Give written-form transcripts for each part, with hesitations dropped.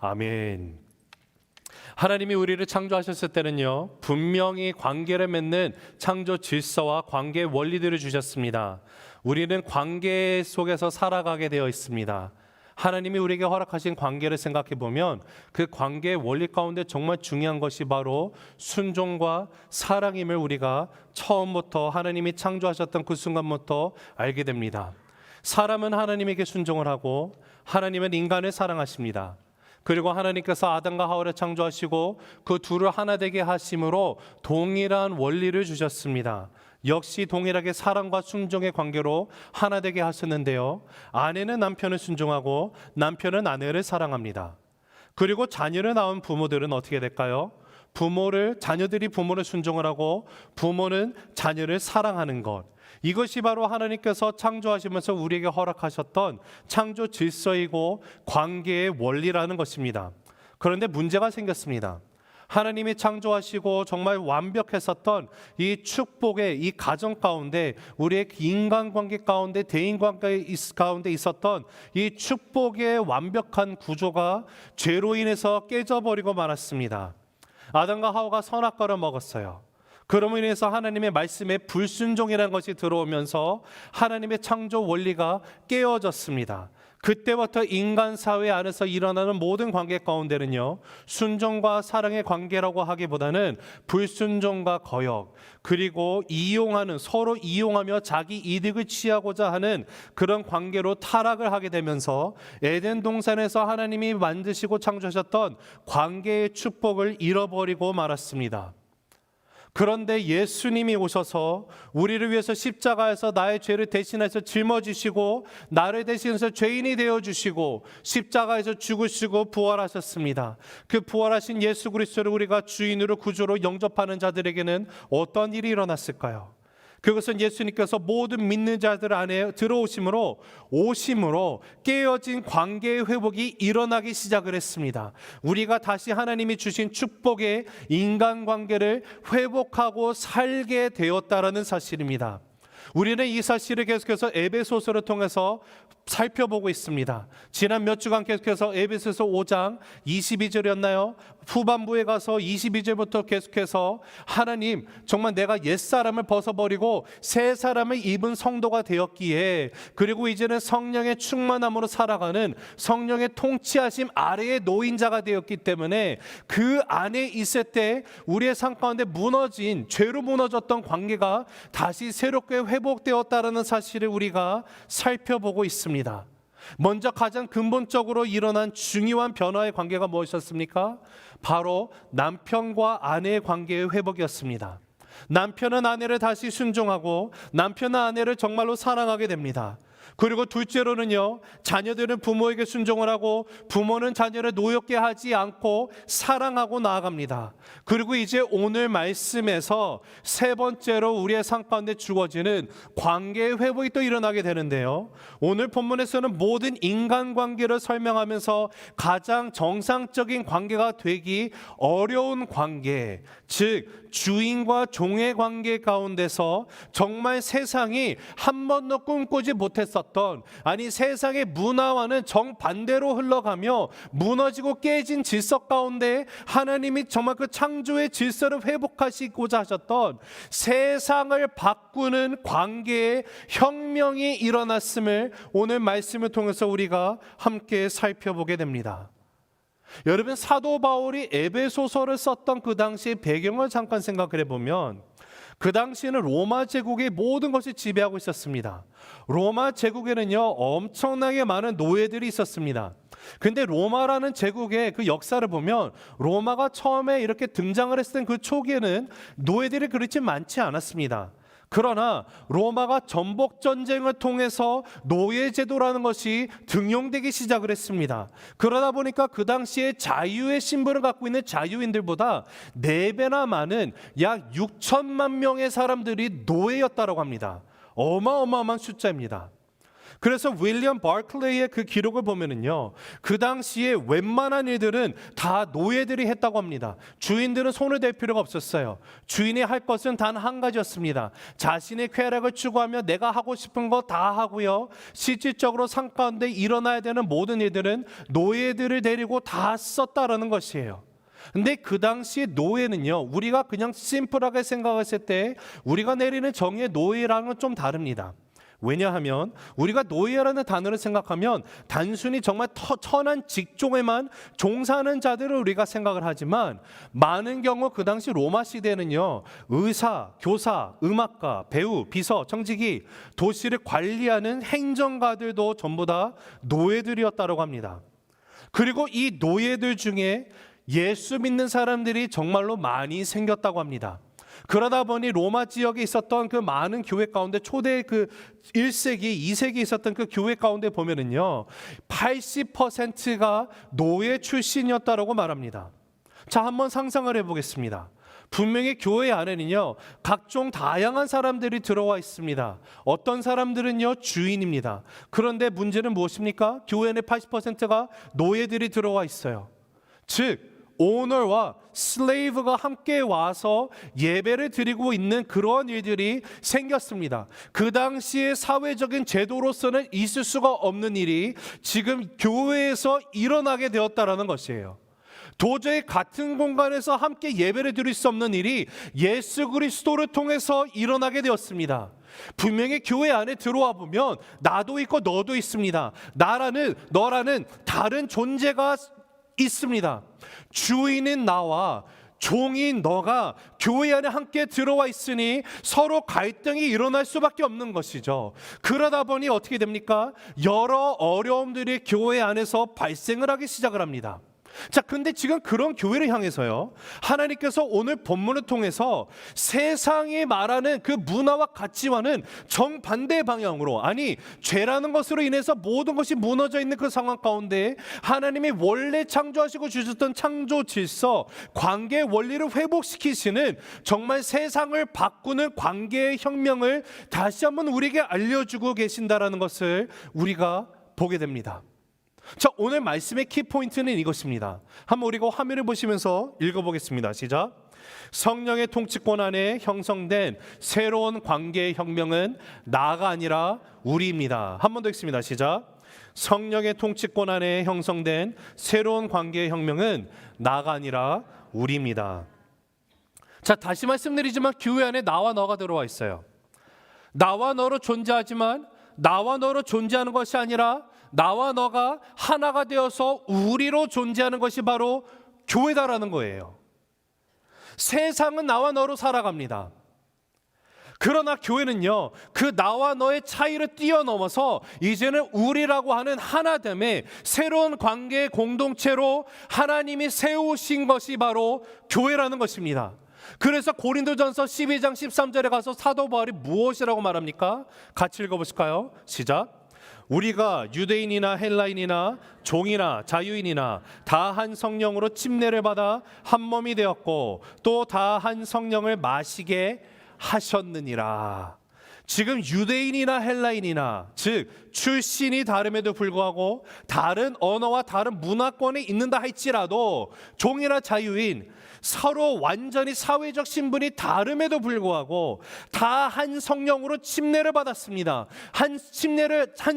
아멘. 하나님이 우리를 창조하셨을 때는요, 분명히 관계를 맺는 창조 질서와 관계의 원리들을 주셨습니다. 우리는 관계 속에서 살아가게 되어 있습니다. 하나님이 우리에게 허락하신 관계를 생각해 보면 그 관계의 원리 가운데 정말 중요한 것이 바로 순종과 사랑임을 우리가 처음부터 하나님이 창조하셨던 그 순간부터 알게 됩니다. 사람은 하나님에게 순종을 하고 하나님은 인간을 사랑하십니다. 그리고 하나님께서 아담과 하와를 창조하시고 그 둘을 하나 되게 하심으로 동일한 원리를 주셨습니다. 역시 동일하게 사랑과 순종의 관계로 하나 되게 하셨는데요, 아내는 남편을 순종하고 남편은 아내를 사랑합니다. 그리고 자녀를 낳은 부모들은 어떻게 될까요? 자녀들이 부모를 순종을 하고 부모는 자녀를 사랑하는 것, 이것이 바로 하나님께서 창조하시면서 우리에게 허락하셨던 창조 질서이고 관계의 원리라는 것입니다. 그런데 문제가 생겼습니다. 하나님이 창조하시고 정말 완벽했었던 이 축복의 이 가정 가운데, 우리의 인간관계 가운데, 대인관계 가운데 있었던 이 축복의 완벽한 구조가 죄로 인해서 깨져버리고 말았습니다. 아담과 하와가 선악과를 먹었어요. 그럼으로 인해서 하나님의 말씀에 불순종이라는 것이 들어오면서 하나님의 창조 원리가 깨어졌습니다. 그때부터 인간 사회 안에서 일어나는 모든 관계 가운데는요, 순종과 사랑의 관계라고 하기보다는 불순종과 거역, 그리고 서로 이용하며 자기 이득을 취하고자 하는 그런 관계로 타락을 하게 되면서 에덴 동산에서 하나님이 만드시고 창조하셨던 관계의 축복을 잃어버리고 말았습니다. 그런데 예수님이 오셔서 우리를 위해서 십자가에서 나의 죄를 대신해서 짊어지시고 나를 대신해서 죄인이 되어주시고 십자가에서 죽으시고 부활하셨습니다. 그 부활하신 예수 그리스도를 우리가 주인으로 구주로 영접하는 자들에게는 어떤 일이 일어났을까요? 그것은 예수님께서 모든 믿는 자들 안에 들어오심으로 깨어진 관계의 회복이 일어나기 시작을 했습니다. 우리가 다시 하나님이 주신 축복의 인간관계를 회복하고 살게 되었다라는 사실입니다. 우리는 이 사실을 계속해서 에베소서를 통해서 살펴보고 있습니다. 지난 몇 주간 계속해서 에베소서 5장 22절이었나요? 후반부에 가서 22절부터 계속해서 하나님, 정말 내가 옛사람을 벗어버리고 새 사람을 입은 성도가 되었기에, 그리고 이제는 성령의 충만함으로 살아가는 성령의 통치하심 아래의 노인자가 되었기 때문에 그 안에 있을 때 우리의 삶 가운데 죄로 무너졌던 관계가 다시 새롭게 회복되었다는 사실을 우리가 살펴보고 있습니다. 먼저 가장 근본적으로 일어난 중요한 변화의 관계가 무엇이었습니까? 바로 남편과 아내의 관계의 회복이었습니다. 남편은 아내를 다시 순종하고 남편은 아내를 정말로 사랑하게 됩니다. 그리고 둘째로는요, 자녀들은 부모에게 순종을 하고 부모는 자녀를 노엽게 하지 않고 사랑하고 나아갑니다. 그리고 이제 오늘 말씀에서 세 번째로 우리의 삶 가운데 주어지는 관계의 회복이 또 일어나게 되는데요, 오늘 본문에서는 모든 인간관계를 설명하면서 가장 정상적인 관계가 되기 어려운 관계, 즉 주인과 종의 관계 가운데서 정말 세상이 한 번도 꿈꾸지 못했었던, 아니 세상의 문화와는 정반대로 흘러가며 무너지고 깨진 질서 가운데 하나님이 정말 그 창조의 질서를 회복하시고자 하셨던 세상을 바꾸는 관계의 혁명이 일어났음을 오늘 말씀을 통해서 우리가 함께 살펴보게 됩니다. 여러분, 사도 바울이 에베소서를 썼던 그 당시의 배경을 잠깐 생각을 해보면, 그 당시에는 로마 제국의 모든 것이 지배하고 있었습니다. 로마 제국에는요, 엄청나게 많은 노예들이 있었습니다. 근데 로마라는 제국의 그 역사를 보면, 로마가 처음에 이렇게 등장을 했을 땐 그 초기에는 노예들이 그렇지 많지 않았습니다. 그러나 로마가 전복전쟁을 통해서 노예제도라는 것이 등용되기 시작을 했습니다. 그러다 보니까 그 당시에 자유의 신분을 갖고 있는 자유인들보다 4배나 많은 약 6천만 명의 사람들이 노예였다고 합니다. 어마어마한 숫자입니다. 그래서 윌리엄 바클레이의 그 기록을 보면은요, 그 당시에 웬만한 일들은 다 노예들이 했다고 합니다. 주인들은 손을 댈 필요가 없었어요. 주인이 할 것은 단 한 가지였습니다. 자신의 쾌락을 추구하며 내가 하고 싶은 거 다 하고요, 실질적으로 상 가운데 일어나야 되는 모든 일들은 노예들을 데리고 다 썼다라는 것이에요. 근데 그 당시에 노예는요, 우리가 그냥 심플하게 생각했을 때 우리가 내리는 정의의 노예랑은 좀 다릅니다. 왜냐하면 우리가 노예라는 단어를 생각하면 단순히 정말 천한 직종에만 종사하는 자들을 우리가 생각을 하지만, 많은 경우 그 당시 로마 시대는요, 의사, 교사, 음악가, 배우, 비서, 청지기, 도시를 관리하는 행정가들도 전부 다 노예들이었다고 합니다. 그리고 이 노예들 중에 예수 믿는 사람들이 정말로 많이 생겼다고 합니다. 그러다 보니 로마 지역에 있었던 그 많은 교회 가운데 초대 그 1세기, 2세기 있었던 그 교회 가운데 보면은요, 80%가 노예 출신이었다라고 말합니다. 자, 한번 상상을 해보겠습니다. 분명히 교회 안에는요, 각종 다양한 사람들이 들어와 있습니다. 어떤 사람들은요, 주인입니다. 그런데 문제는 무엇입니까? 교회 안에 80%가 노예들이 들어와 있어요. 즉 오너와 슬레이브가 함께 와서 예배를 드리고 있는 그런 일들이 생겼습니다. 그 당시의 사회적인 제도로서는 있을 수가 없는 일이 지금 교회에서 일어나게 되었다라는 것이에요. 도저히 같은 공간에서 함께 예배를 드릴 수 없는 일이 예수 그리스도를 통해서 일어나게 되었습니다. 분명히 교회 안에 들어와 보면 나도 있고 너도 있습니다. 나라는 너라는 다른 존재가 있습니다. 주인인 나와 종인 너가 교회 안에 함께 들어와 있으니 서로 갈등이 일어날 수밖에 없는 것이죠. 그러다 보니 어떻게 됩니까? 여러 어려움들이 교회 안에서 발생을 하기 시작을 합니다. 자, 근데 지금 그런 교회를 향해서요, 하나님께서 오늘 본문을 통해서 세상이 말하는 그 문화와 가치와는 정반대 방향으로, 아니 죄라는 것으로 인해서 모든 것이 무너져 있는 그 상황 가운데 하나님이 원래 창조하시고 주셨던 창조 질서, 관계의 원리를 회복시키시는 정말 세상을 바꾸는 관계의 혁명을 다시 한번 우리에게 알려주고 계신다라는 것을 우리가 보게 됩니다. 자, 오늘 말씀의 키포인트는 이것입니다. 한번 우리가 화면을 보시면서 읽어보겠습니다. 시작. 성령의 통치권 안에 형성된 새로운 관계의 혁명은 나가 아니라 우리입니다. 한 번 더 읽습니다. 시작. 성령의 통치권 안에 형성된 새로운 관계의 혁명은 나가 아니라 우리입니다. 자, 다시 말씀드리지만 교회 안에 나와 너가 들어와 있어요. 나와 너로 존재하지만 나와 너로 존재하는 것이 아니라 나와 너가 하나가 되어서 우리로 존재하는 것이 바로 교회다라는 거예요. 세상은 나와 너로 살아갑니다. 그러나 교회는요, 그 나와 너의 차이를 뛰어넘어서 이제는 우리라고 하는 하나됨의 새로운 관계의 공동체로 하나님이 세우신 것이 바로 교회라는 것입니다. 그래서 고린도전서 12장 13절에 가서 사도 바울이 무엇이라고 말합니까? 같이 읽어보실까요? 시작. 우리가 유대인이나 헬라인이나 종이나 자유인이나 다 한 성령으로 침례를 받아 한 몸이 되었고 또 다 한 성령을 마시게 하셨느니라. 지금 유대인이나 헬라인이나, 즉 출신이 다름에도 불구하고 다른 언어와 다른 문화권에 있는다 할지라도 종이나 자유인, 서로 완전히 사회적 신분이 다름에도 불구하고 다 한 성령으로 침례를 받았습니다. 한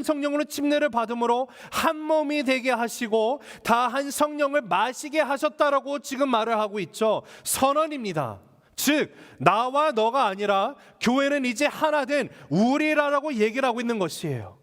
성령으로 침례를 받음으로 한 몸이 되게 하시고 다 한 성령을 마시게 하셨다라고 지금 말을 하고 있죠. 선언입니다. 즉 나와 너가 아니라 교회는 이제 하나 된 우리라고 얘기를 하고 있는 것이에요.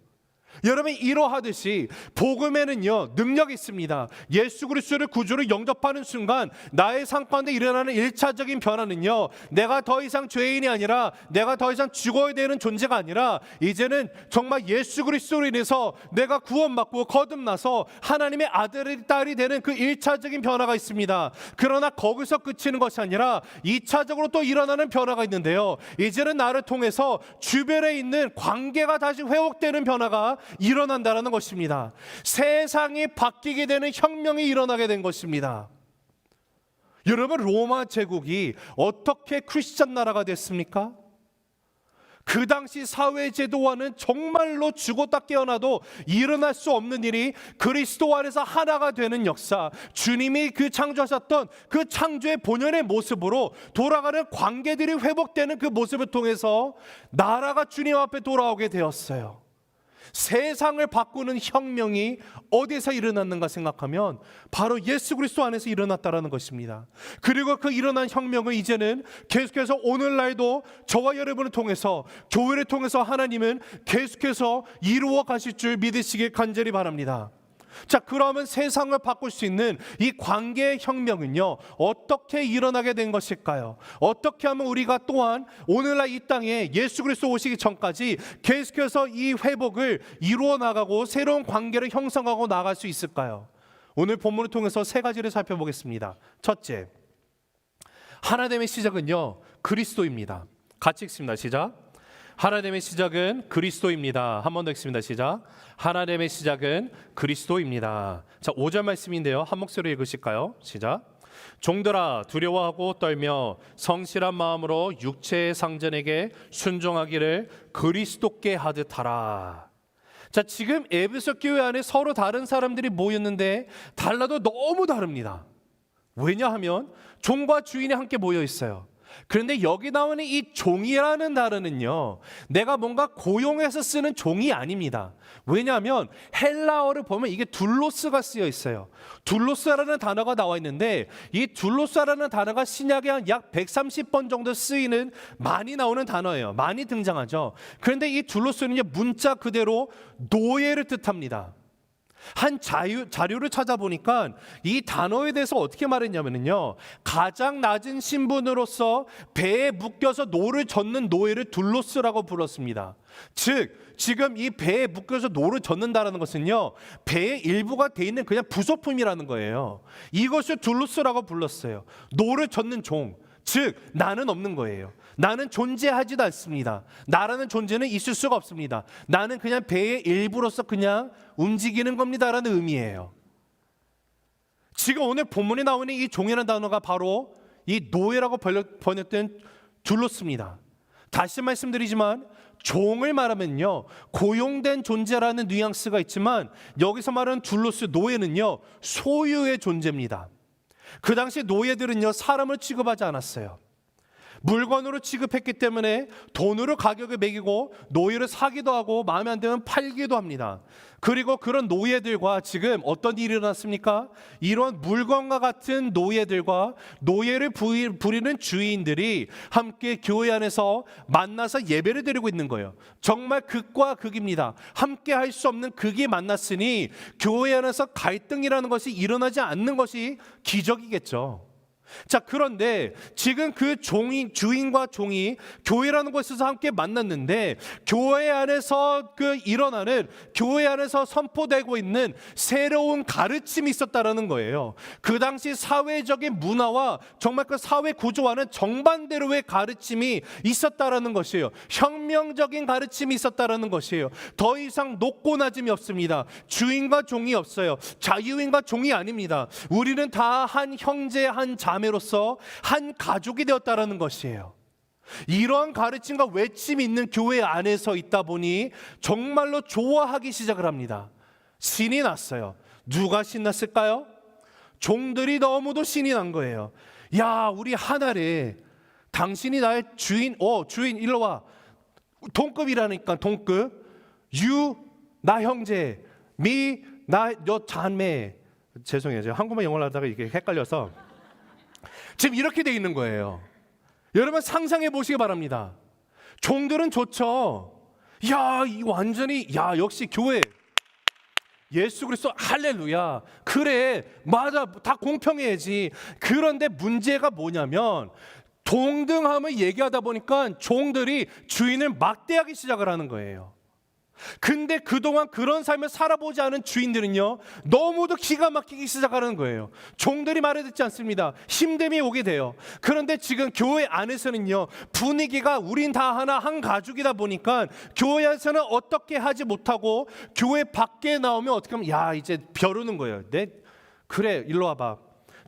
여러분, 이러하듯이 복음에는요 능력이 있습니다. 예수 그리스도를 구주로 영접하는 순간 나의 삶 가운데 일어나는 1차적인 변화는요, 내가 더 이상 죄인이 아니라 내가 더 이상 죽어야 되는 존재가 아니라 이제는 정말 예수 그리스도로 인해서 내가 구원받고 거듭나서 하나님의 아들이 딸이 되는 그 1차적인 변화가 있습니다. 그러나 거기서 그치는 것이 아니라 2차적으로 또 일어나는 변화가 있는데요, 이제는 나를 통해서 주변에 있는 관계가 다시 회복되는 변화가 일어난다는 것입니다. 세상이 바뀌게 되는 혁명이 일어나게 된 것입니다. 여러분, 로마 제국이 어떻게 크리스천 나라가 됐습니까? 그 당시 사회제도와는 정말로 죽었다 깨어나도 일어날 수 없는 일이 그리스도 안에서 하나가 되는 역사, 주님이 그 창조하셨던 그 창조의 본연의 모습으로 돌아가는 관계들이 회복되는 그 모습을 통해서 나라가 주님 앞에 돌아오게 되었어요. 세상을 바꾸는 혁명이 어디서 일어났는가 생각하면 바로 예수 그리스도 안에서 일어났다라는 것입니다. 그리고 그 일어난 혁명은 이제는 계속해서 오늘날도 저와 여러분을 통해서, 교회를 통해서 하나님은 계속해서 이루어 가실 줄 믿으시길 간절히 바랍니다. 자, 그러면 세상을 바꿀 수 있는 이 관계의 혁명은요, 어떻게 일어나게 된 것일까요? 어떻게 하면 우리가 또한 오늘날 이 땅에 예수 그리스도 오시기 전까지 계속해서 이 회복을 이루어 나가고 새로운 관계를 형성하고 나갈 수 있을까요? 오늘 본문을 통해서 세 가지를 살펴보겠습니다. 첫째, 하나됨의 시작은요, 그리스도입니다. 같이 읽습니다. 시작. 하나됨의 시작은 그리스도입니다. 한 번 더 읽습니다. 시작. 하나됨의 시작은 그리스도입니다. 자, 5절 말씀인데요, 한 목소리 읽으실까요? 시작. 종들아, 두려워하고 떨며 성실한 마음으로 육체의 상전에게 순종하기를 그리스도께 하듯 하라. 자, 지금 에베소 교회 안에 서로 다른 사람들이 모였는데 달라도 너무 다릅니다. 왜냐하면 종과 주인이 함께 모여 있어요. 그런데 여기 나오는 이 종이라는 단어는요, 내가 뭔가 고용해서 쓰는 종이 아닙니다. 왜냐하면 헬라어를 보면 이게 둘로스가 쓰여 있어요. 둘로스라는 단어가 나와 있는데 이 둘로스라는 단어가 신약에 한 약 130번 정도 쓰이는, 많이 나오는 단어예요. 많이 등장하죠. 그런데 이 둘로스는요, 문자 그대로 노예를 뜻합니다. 한 자료를 찾아보니까 이 단어에 대해서 어떻게 말했냐면요, 가장 낮은 신분으로서 배에 묶여서 노를 젓는 노예를 둘로스라고 불렀습니다. 즉 지금 이 배에 묶여서 노를 젓는다는 것은요, 배의 일부가 돼 있는 그냥 부속품이라는 거예요. 이것을 둘로스라고 불렀어요. 노를 젓는 종, 즉 나는 없는 거예요. 나는 존재하지도 않습니다. 나라는 존재는 있을 수가 없습니다. 나는 그냥 배의 일부로서 그냥 움직이는 겁니다라는 의미예요. 지금 오늘 본문에 나오는 이 종이라는 단어가 바로 이 노예라고 번역된 둘로스입니다. 다시 말씀드리지만 종을 말하면요, 고용된 존재라는 뉘앙스가 있지만 여기서 말하는 둘로스, 노예는요, 소유의 존재입니다. 그 당시 노예들은요, 사람을 취급하지 않았어요. 물건으로 취급했기 때문에 돈으로 가격을 매기고 노예를 사기도 하고 마음에 안 들면 팔기도 합니다. 그리고 그런 노예들과 지금 어떤 일이 일어났습니까? 이런 물건과 같은 노예들과 노예를 부리는 주인들이 함께 교회 안에서 만나서 예배를 드리고 있는 거예요. 정말 극과 극입니다. 함께 할 수 없는 극이 만났으니 교회 안에서 갈등이라는 것이 일어나지 않는 것이 기적이겠죠. 자, 그런데 지금 그 주인과 종이 교회라는 곳에서 함께 만났는데 교회 안에서 일어나는, 교회 안에서 선포되고 있는 새로운 가르침이 있었다라는 거예요. 그 당시 사회적인 문화와 정말 그 사회 구조와는 정반대로의 가르침이 있었다라는 것이에요. 혁명적인 가르침이 있었다라는 것이에요. 더 이상 높고 낮음이 없습니다. 주인과 종이 없어요. 자유인과 종이 아닙니다. 우리는 다 한 형제, 한 자매로서 한 가족이 되었다라는 것이에요. 이러한 가르침과 외침이 있는 교회 안에서 있다 보니 정말로 좋아하기 시작을 합니다. 신이 났어요. 누가 신났을까요? 종들이 너무도 신이 난 거예요. 야, 우리 하나래, 당신이 나의 주인, 주인 일로 와. 동급이라니까, 동급. 유, 나 형제. 미, 너 자매. 죄송해요, 제가 한국말 영어를 하다가 이게 헷갈려서 지금 이렇게 돼 있는 거예요. 여러분 상상해 보시기 바랍니다. 종들은 좋죠. 야, 이 완전히, 야, 역시 교회 예수 그리스도 할렐루야. 그래, 맞아, 다 공평해야지. 그런데 문제가 뭐냐면 동등함을 얘기하다 보니까 종들이 주인을 막대하기 시작을 하는 거예요. 근데 그동안 그런 삶을 살아보지 않은 주인들은요, 너무도 기가 막히기 시작하는 거예요. 종들이 말을 듣지 않습니다. 힘듦이 오게 돼요. 그런데 지금 교회 안에서는요, 분위기가 우린 다 하나, 한 가족이다 보니까 교회에서는 어떻게 하지 못하고 교회 밖에 나오면 어떻게 하면, 야, 이제 벼르는 거예요. 그래, 일로 와봐.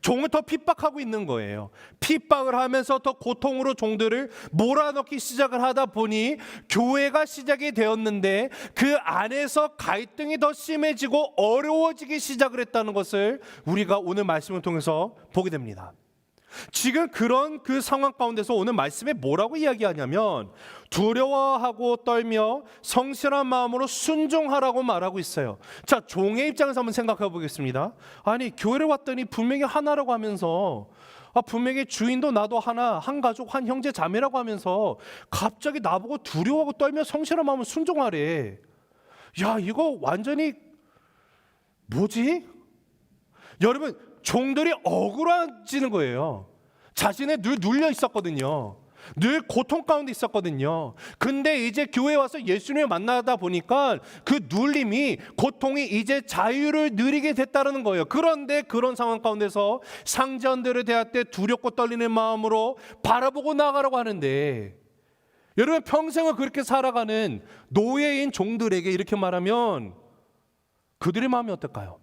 종을 더 핍박하고 있는 거예요. 핍박을 하면서 더 고통으로 종들을 몰아넣기 시작을 하다 보니 교회가 시작이 되었는데 그 안에서 갈등이 더 심해지고 어려워지기 시작을 했다는 것을 우리가 오늘 말씀을 통해서 보게 됩니다. 지금 그런 그 상황 가운데서 오늘 말씀에 뭐라고 이야기하냐면 두려워하고 떨며 성실한 마음으로 순종하라고 말하고 있어요. 자, 종의 입장에서 한번 생각해 보겠습니다. 아니, 교회를 왔더니 분명히 하나라고 하면서 분명히 주인도 나도 하나, 한 가족, 한 형제 자매라고 하면서 갑자기 나보고 두려워하고 떨며 성실한 마음으로 순종하래. 야, 이거 완전히 뭐지? 여러분, 종들이 억울해지는 거예요. 자신의 늘 눌려 있었거든요. 늘 고통 가운데 있었거든요. 근데 이제 교회에 와서 예수님을 만나다 보니까 그 눌림이, 고통이 이제 자유를 누리게 됐다는 거예요. 그런데 그런 상황 가운데서 상전들을 대할 때 두렵고 떨리는 마음으로 바라보고 나가라고 하는데, 여러분, 평생을 그렇게 살아가는 노예인 종들에게 이렇게 말하면 그들의 마음이 어떨까요?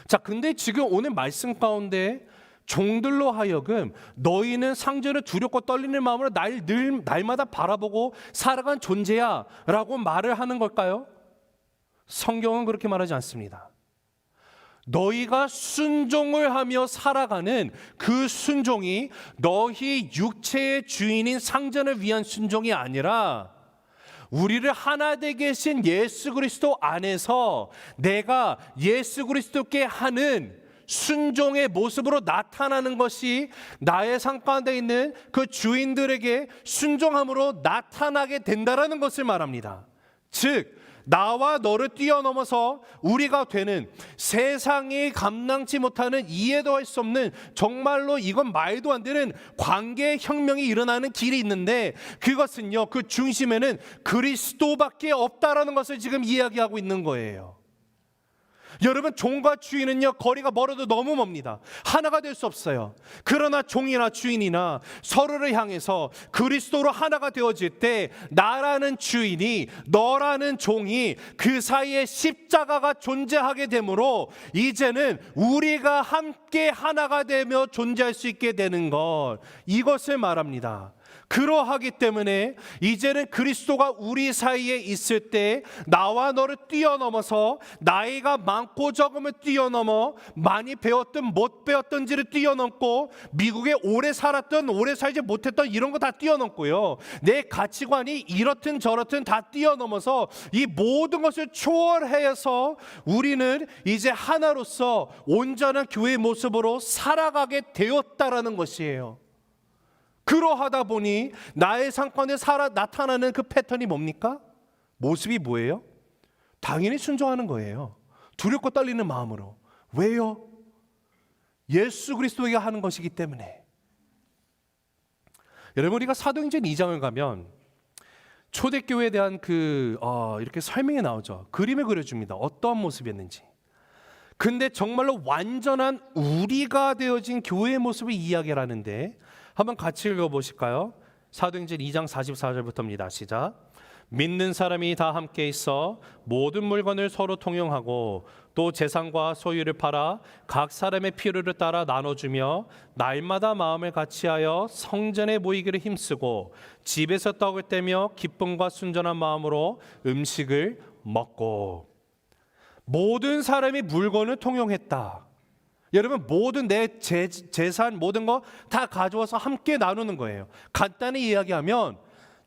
자, 근데 지금 오늘 말씀 가운데 종들로 하여금 너희는 상전을 두렵고 떨리는 마음으로 날마다 바라보고 살아간 존재야 라고 말을 하는 걸까요? 성경은 그렇게 말하지 않습니다. 너희가 순종을 하며 살아가는 그 순종이 너희 육체의 주인인 상전을 위한 순종이 아니라 우리를 하나 되게 하신 예수 그리스도 안에서 내가 예수 그리스도께 하는 순종의 모습으로 나타나는 것이 나의 삶 가운데 있는 그 주인들에게 순종함으로 나타나게 된다라는 것을 말합니다. 즉, 나와 너를 뛰어넘어서 우리가 되는, 세상이 감당치 못하는, 이해도 할 수 없는, 정말로 이건 말도 안 되는 관계 혁명이 일어나는 길이 있는데, 그것은요, 그 중심에는 그리스도밖에 없다라는 것을 지금 이야기하고 있는 거예요. 여러분, 종과 주인은요, 거리가 멀어도 너무 멉니다. 하나가 될 수 없어요. 그러나 종이나 주인이나 서로를 향해서 그리스도로 하나가 되어질 때 나라는 주인이, 너라는 종이 그 사이에 십자가가 존재하게 되므로 이제는 우리가 함께 하나가 되며 존재할 수 있게 되는 것, 이것을 말합니다. 그러하기 때문에 이제는 그리스도가 우리 사이에 있을 때 나와 너를 뛰어넘어서, 나이가 많고 적음을 뛰어넘어, 많이 배웠든 못 배웠든지를 뛰어넘고, 미국에 오래 살았든 오래 살지 못했던 이런 거 다 뛰어넘고요, 내 가치관이 이렇든 저렇든 다 뛰어넘어서 이 모든 것을 초월해서 우리는 이제 하나로서 온전한 교회의 모습으로 살아가게 되었다라는 것이에요. 그러하다 보니 나의 삶 가운데 나타나는 그 패턴이 뭡니까? 모습이 뭐예요? 당연히 순종하는 거예요. 두렵고 떨리는 마음으로. 왜요? 예수 그리스도에게 하는 것이기 때문에. 여러분, 우리가 사도행전 2장을 가면 초대교회에 대한 이렇게 설명이 나오죠. 그림을 그려줍니다. 어떠한 모습이었는지. 근데 정말로 완전한 우리가 되어진 교회의 모습을 이야기를 하는데, 한번 같이 읽어보실까요? 사도행전 2장 44절부터입니다. 시작. 믿는 사람이 다 함께 있어 모든 물건을 서로 통용하고 또 재산과 소유를 팔아 각 사람의 필요를 따라 나눠주며 날마다 마음을 같이하여 성전에 모이기를 힘쓰고 집에서 떡을 떼며 기쁨과 순전한 마음으로 음식을 먹고. 모든 사람이 물건을 통용했다. 여러분, 모든 내 재산, 모든 거 다 가져와서 함께 나누는 거예요. 간단히 이야기하면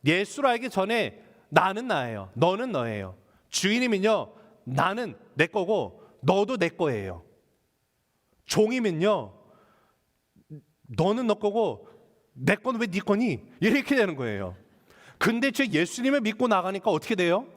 예수를 알기 전에 나는 나예요, 너는 너예요. 주인이면요, 나는 내 거고 너도 내 거예요. 종이면요, 너는 너 거고 내 건 왜 네 거니? 이렇게 되는 거예요. 근데 저 예수님을 믿고 나가니까 어떻게 돼요?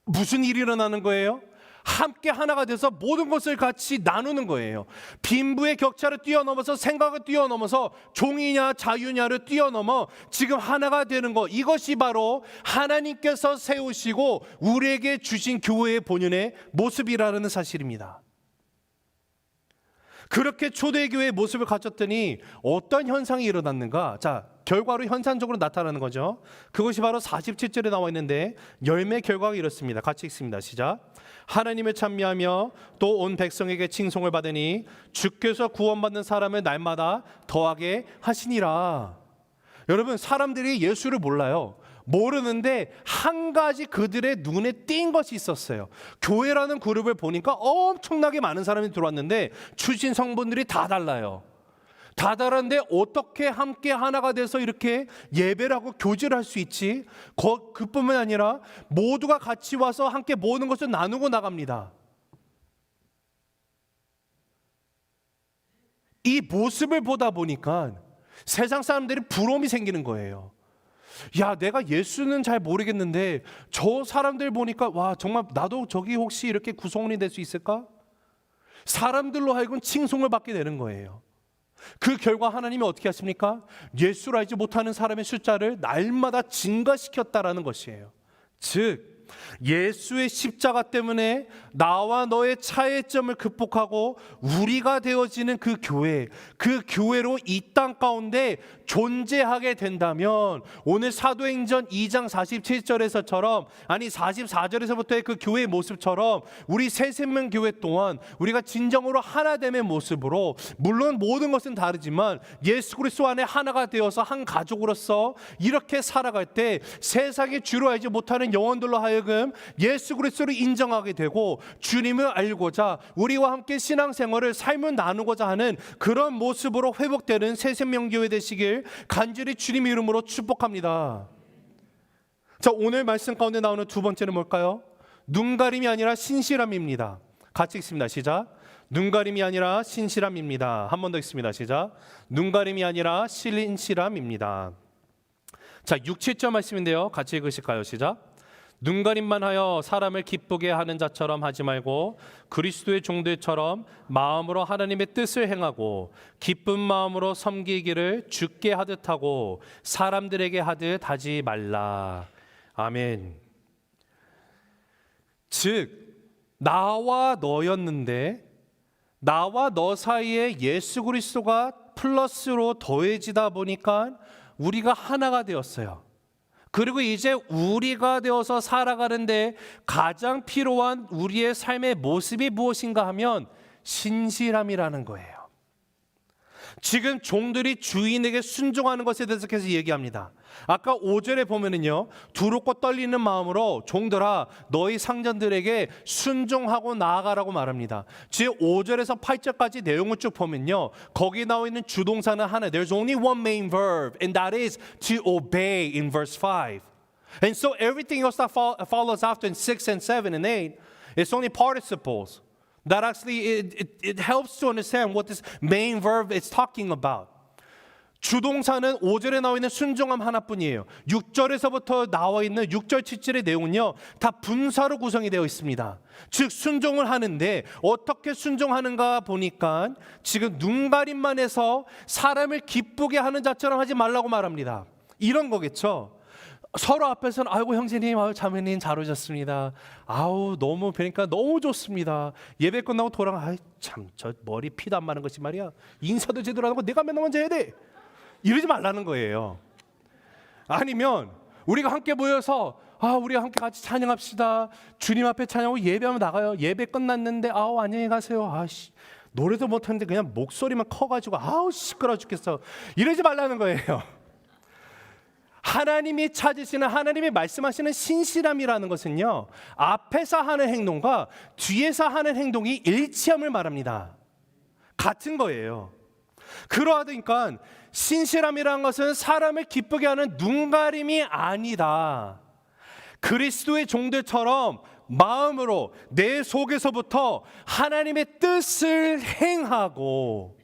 무슨 일이 일어나는 거예요? 함께 하나가 돼서 모든 것을 같이 나누는 거예요. 빈부의 격차를 뛰어넘어서, 생각을 뛰어넘어서, 종이냐 자유냐를 뛰어넘어 지금 하나가 되는 것, 이것이 바로 하나님께서 세우시고 우리에게 주신 교회의 본연의 모습이라는 사실입니다. 그렇게 초대교회의 모습을 가졌더니 어떤 현상이 일어났는가? 자, 결과로 현상적으로 나타나는 거죠. 그것이 바로 47절에 나와 있는데 열매 결과가 이렇습니다. 같이 읽습니다. 시작. 하나님을 찬미하며 또 온 백성에게 칭송을 받으니 주께서 구원받는 사람을 날마다 더하게 하시니라. 여러분, 사람들이 예수를 몰라요. 모르는데 한 가지 그들의 눈에 띈 것이 있었어요. 교회라는 그룹을 보니까 엄청나게 많은 사람이 들어왔는데 출신 성분들이 다 달라요. 다 다른데 어떻게 함께 하나가 돼서 이렇게 예배를 하고 교제를 할 수 있지? 그뿐만 아니라 모두가 같이 와서 함께 모든 것을 나누고 나갑니다. 이 모습을 보다 보니까 세상 사람들이 부러움이 생기는 거예요. 야, 내가 예수는 잘 모르겠는데 저 사람들 보니까 와, 정말 나도 저기 혹시 이렇게 구성원이 될 수 있을까? 사람들로 하여금 칭송을 받게 되는 거예요. 그 결과 하나님이 어떻게 하십니까? 예수를 알지 못하는 사람의 숫자를 날마다 증가시켰다라는 것이에요. 즉 예수의 십자가 때문에 나와 너의 차이점을 극복하고 우리가 되어지는 그 교회로 이 땅 가운데 존재하게 된다면 오늘 사도행전 2장 47절에서처럼 아니 44절에서부터의 그 교회의 모습처럼 우리 새생명교회 또한 우리가 진정으로 하나됨의 모습으로 물론 모든 것은 다르지만 예수 그리스도 안에 하나가 되어서 한 가족으로서 이렇게 살아갈 때 세상에 주로 알지 못하는 영혼들로 하여금 예수 그리스도를 인정하게 되고 주님을 알고자 우리와 함께 신앙생활을 삶을 나누고자 하는 그런 모습으로 회복되는 새생명교회 되시길 간절히 주님의 이름으로 축복합니다. 자, 오늘 말씀 가운데 나오는 두 번째는 뭘까요? 눈가림이 아니라 신실함입니다. 같이 읽습니다. 시작. 눈가림이 아니라 신실함입니다. 한 번 더 읽습니다. 시작. 눈가림이 아니라 신실함입니다. 자, 6, 7절 말씀인데요. 같이 읽으실까요? 시작. 눈가림만 하여 사람을 기쁘게 하는 자처럼 하지 말고 그리스도의 종들처럼 마음으로 하나님의 뜻을 행하고 기쁜 마음으로 섬기기를 주께 하듯 하고 사람들에게 하듯 하지 말라. 아멘. 즉 나와 너였는데 나와 너 사이에 예수 그리스도가 플러스로 더해지다 보니까 우리가 하나가 되었어요. 그리고 이제 우리가 되어서 살아가는데 가장 필요한 우리의 삶의 모습이 무엇인가 하면 신실함이라는 거예요. 지금 종들이 주인에게 순종하는 것에 대해서 계속 얘기합니다. 아까 5절에 보면은요, 두렵고 떨리는 마음으로 종들아 너희 상전들에게 순종하고 나아가라고 말합니다. 즉 5절에서 8절까지 내용을 쭉 보면요, 거기 나와 있는 주동사는 하나. There's only one main verb, and that is to obey in verse 5. And so everything else that follows after in 6 and 7 and 8, it's only participles. That actually it helps to understand what this main verb is talking about. 주동사는 5절에 나와 있는 순종함 하나뿐이에요. 6절에서부터 나와 있는 6절 7절의 내용은요 다 분사로 구성이 되어 있습니다. 즉 순종을 하는데 어떻게 순종하는가 보니까 지금 눈가림만 해서 사람을 기쁘게 하는 자처럼 하지 말라고 말합니다. 이런 거겠죠. 서로 앞에서는 아이고 형제님, 아유 자매님 잘 오셨습니다. 아우 너무 뵈니까 너무 좋습니다. 예배 끝나고 돌아가 아이 참 저 머리 피도 안 마는 것이 말이야. 인사도 제대로 안 하고 내가 맨날 먼저 해야 돼. 이러지 말라는 거예요. 아니면 우리가 함께 모여서 우리가 함께 같이 찬양합시다. 주님 앞에 찬양하고 예배하면 나가요. 예배 끝났는데 아우 안녕히 가세요. 아씨 노래도 못하는데 그냥 목소리만 커가지고 아우 시끄러워 죽겠어. 이러지 말라는 거예요. 하나님이 찾으시는 하나님이 말씀하시는 신실함이라는 것은요 앞에서 하는 행동과 뒤에서 하는 행동이 일치함을 말합니다. 같은 거예요. 그러하니까 신실함이라는 것은 사람을 기쁘게 하는 눈가림이 아니다. 그리스도의 종들처럼 마음으로 내 속에서부터 하나님의 뜻을 행하고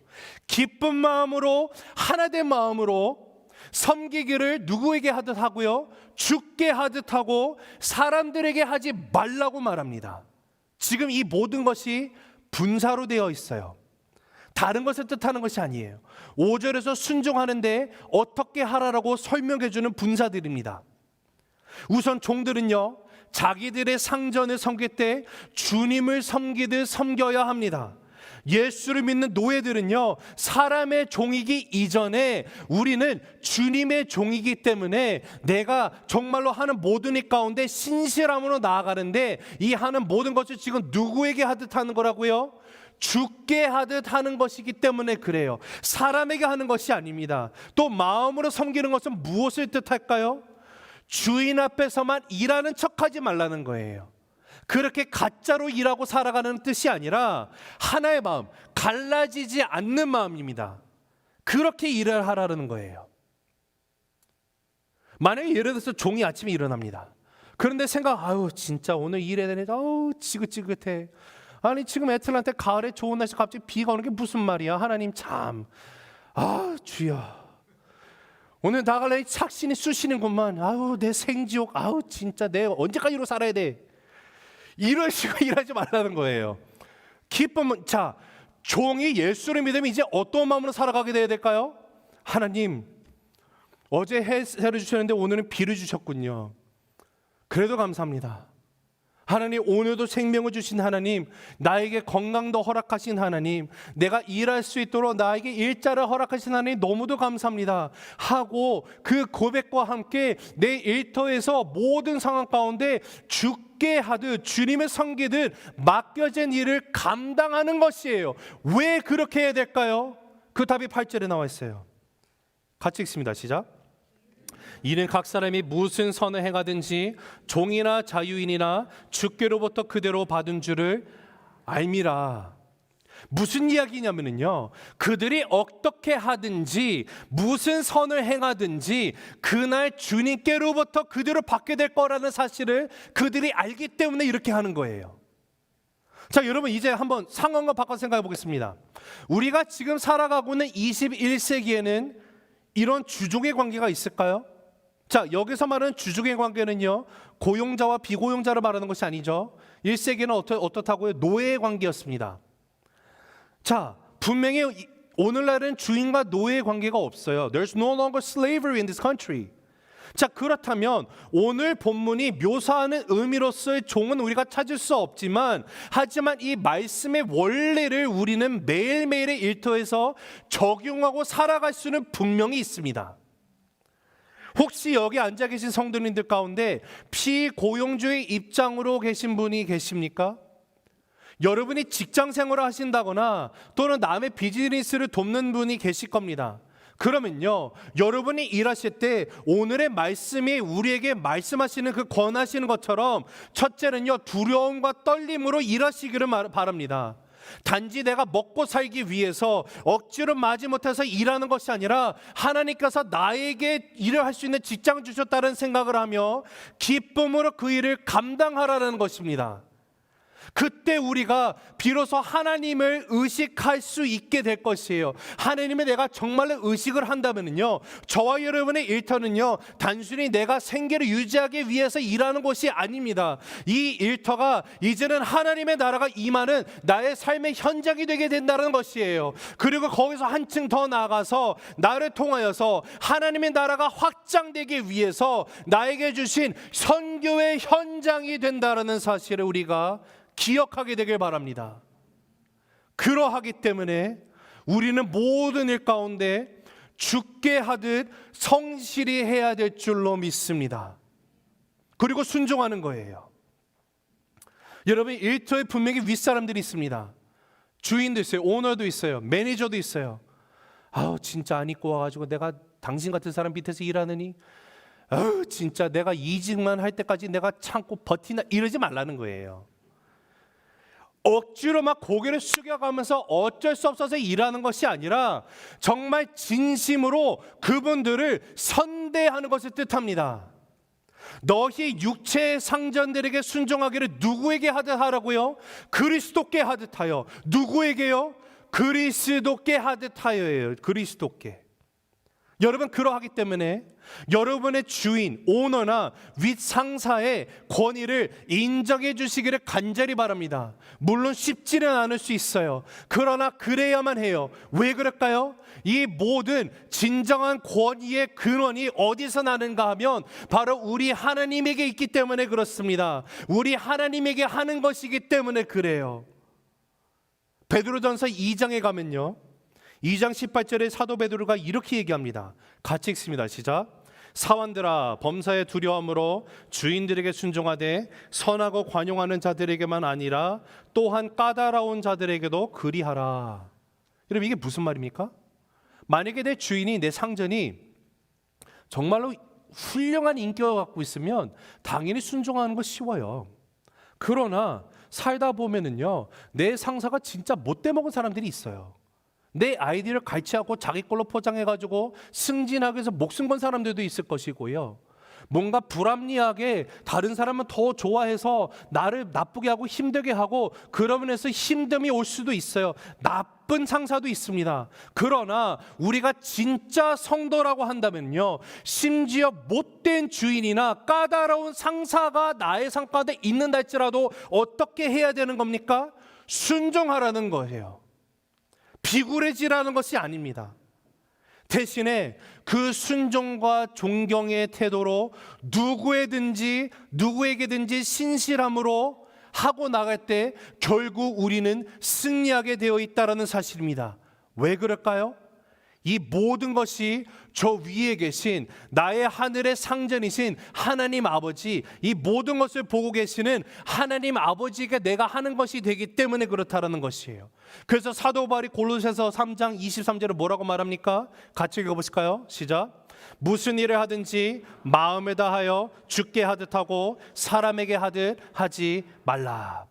기쁜 마음으로 하나된 마음으로 섬기기를 누구에게 하듯 하고요 주께 하듯 하고 사람들에게 하지 말라고 말합니다. 지금 이 모든 것이 분사로 되어 있어요. 다른 것을 뜻하는 것이 아니에요. 5절에서 순종하는데 어떻게 하라라고 설명해 주는 분사들입니다. 우선 종들은요 자기들의 상전을 섬길 때 주님을 섬기듯 섬겨야 합니다. 예수를 믿는 노예들은요, 사람의 종이기 이전에 우리는 주님의 종이기 때문에 내가 정말로 하는 모든 일 가운데 신실함으로 나아가는데, 이 하는 모든 것을 지금 누구에게 하듯 하는 거라고요? 주께 하듯 하는 것이기 때문에 그래요. 사람에게 하는 것이 아닙니다. 또 마음으로 섬기는 것은 무엇을 뜻할까요? 주인 앞에서만 일하는 척하지 말라는 거예요. 그렇게 가짜로 일하고 살아가는 뜻이 아니라 하나의 마음, 갈라지지 않는 마음입니다. 그렇게 일을 하라는 거예요. 만약에 예를 들어서 종이 아침에 일어납니다. 그런데 아유 진짜 오늘 일해야 되니까 지긋지긋해. 아니 지금 애틀란타 가을에 좋은 날씨 갑자기 비가 오는 게 무슨 말이야. 하나님 참, 주여 오늘 나갈래 착신이 쑤시는구만. 아유 내 생지옥, 아유 진짜 내가 언제까지로 살아야 돼. 이런 식으로 일하지 말라는 거예요. 기쁨은, 자, 종이 예수를 믿으면 이제 어떤 마음으로 살아가게 돼야 될까요? 하나님, 어제 해를 주셨는데 오늘은 비를 주셨군요. 그래도 감사합니다. 하나님, 오늘도 생명을 주신 하나님, 나에게 건강도 허락하신 하나님, 내가 일할 수 있도록 나에게 일자를 허락하신 하나님 너무도 감사합니다 하고, 그 고백과 함께 내 일터에서 모든 상황 가운데 주께 하듯 주님의 섬기듯 맡겨진 일을 감당하는 것이에요. 왜 그렇게 해야 될까요? 그 답이 8절에 나와 있어요. 같이 읽습니다. 시작. 이는 각 사람이 무슨 선을 행하든지 종이나 자유인이나 주께로부터 그대로 받은 줄을 알미라. 무슨 이야기냐면요, 그들이 어떻게 하든지 무슨 선을 행하든지 그날 주님께로부터 그대로 받게 될 거라는 사실을 그들이 알기 때문에 이렇게 하는 거예요. 자, 여러분 이제 한번 상황과 바꿔 생각해 보겠습니다. 우리가 지금 살아가고 있는 21세기에는 이런 주종의 관계가 있을까요? 자, 여기서 말하는 주종의 관계는요, 고용자와 비고용자를 말하는 것이 아니죠. 1세기는 어떻다고요? 노예의 관계였습니다. 자, 분명히 오늘날은 주인과 노예의 관계가 없어요. There's no longer slavery in this country. 자, 그렇다면 오늘 본문이 묘사하는 의미로서의 종은 우리가 찾을 수 없지만, 하지만 이 말씀의 원리를 우리는 매일매일의 일터에서 적용하고 살아갈 수는 분명히 있습니다. 혹시 여기 앉아 계신 성도님들 가운데 피고용주의 입장으로 계신 분이 계십니까? 여러분이 직장 생활을 하신다거나 또는 남의 비즈니스를 돕는 분이 계실 겁니다. 그러면요, 여러분이 일하실 때 오늘의 말씀이 우리에게 말씀하시는 그 권하시는 것처럼, 첫째는요, 두려움과 떨림으로 일하시기를 바랍니다. 단지 내가 먹고 살기 위해서 억지로 마지못해서 일하는 것이 아니라 하나님께서 나에게 일을 할 수 있는 직장을 주셨다는 생각을 하며 기쁨으로 그 일을 감당하라는 것입니다. 그때 우리가 비로소 하나님을 의식할 수 있게 될 것이에요. 하나님의 내가 정말로 의식을 한다면요, 저와 여러분의 일터는요, 단순히 내가 생계를 유지하기 위해서 일하는 것이 아닙니다. 이 일터가 이제는 하나님의 나라가 임하는 나의 삶의 현장이 되게 된다는 것이에요. 그리고 거기서 한층 더 나아가서 나를 통하여서 하나님의 나라가 확장되기 위해서 나에게 주신 선교의 현장이 된다는 사실을 우리가 기억하게 되길 바랍니다. 그러하기 때문에 우리는 모든 일 가운데 주께 하듯 성실히 해야 될 줄로 믿습니다. 그리고 순종하는 거예요. 여러분, 일터에 분명히 윗사람들이 있습니다. 주인도 있어요. 오너도 있어요. 매니저도 있어요. 진짜 안 입고 와가지고 내가 당신 같은 사람 밑에서 일하느니 진짜 내가 이직만 할 때까지 내가 참고 버티나, 이러지 말라는 거예요. 억지로 막 고개를 숙여가면서 어쩔 수 없어서 일하는 것이 아니라 정말 진심으로 그분들을 선대하는 것을 뜻합니다. 너희 육체의 상전들에게 순종하기를 누구에게 하듯 하라고요? 그리스도께 하듯 하여. 누구에게요? 그리스도께 하듯 하여예요. 그리스도께. 여러분, 그러하기 때문에 여러분의 주인, 오너나 윗상사의 권위를 인정해 주시기를 간절히 바랍니다. 물론 쉽지는 않을 수 있어요. 그러나 그래야만 해요. 왜 그럴까요? 이 모든 진정한 권위의 근원이 어디서 나는가 하면 바로 우리 하나님에게 있기 때문에 그렇습니다. 우리 하나님에게 하는 것이기 때문에 그래요. 베드로전서 2장에 가면요, 2장 18절에 사도 베드로가 이렇게 얘기합니다. 같이 읽습니다. 시작. 사원들아, 범사의 두려움으로 주인들에게 순종하되 선하고 관용하는 자들에게만 아니라 또한 까다로운 자들에게도 그리하라. 여러분, 이게 무슨 말입니까? 만약에 내 주인이, 내 상전이 정말로 훌륭한 인격을 갖고 있으면 당연히 순종하는 거 쉬워요. 그러나 살다 보면은요, 내 상사가 진짜 못돼 먹은 사람들이 있어요. 내 아이디어를 갈취하고 자기 걸로 포장해가지고 승진하기 위해서 목숨 건 사람들도 있을 것이고요, 뭔가 불합리하게 다른 사람은 더 좋아해서 나를 나쁘게 하고 힘들게 하고 그러면 해서 힘듦이 올 수도 있어요. 나쁜 상사도 있습니다. 그러나 우리가 진짜 성도라고 한다면요, 심지어 못된 주인이나 까다로운 상사가 나의 상가에 있는다 할지라도 어떻게 해야 되는 겁니까? 순종하라는 거예요. 비굴해지라는 것이 아닙니다. 대신에 그 순종과 존경의 태도로 누구에게든지 신실함으로 하고 나갈 때 결국 우리는 승리하게 되어 있다는 사실입니다. 왜 그럴까요? 이 모든 것이 저 위에 계신 나의 하늘의 상전이신 하나님 아버지, 이 모든 것을 보고 계시는 하나님 아버지가 내가 하는 것이 되기 때문에 그렇다라는 것이에요. 그래서 사도 바울이 골로새서 3장 23절에 뭐라고 말합니까? 같이 읽어보실까요? 시작. 무슨 일을 하든지 마음에 다하여 주께 하듯 하고 사람에게 하듯 하지 말라.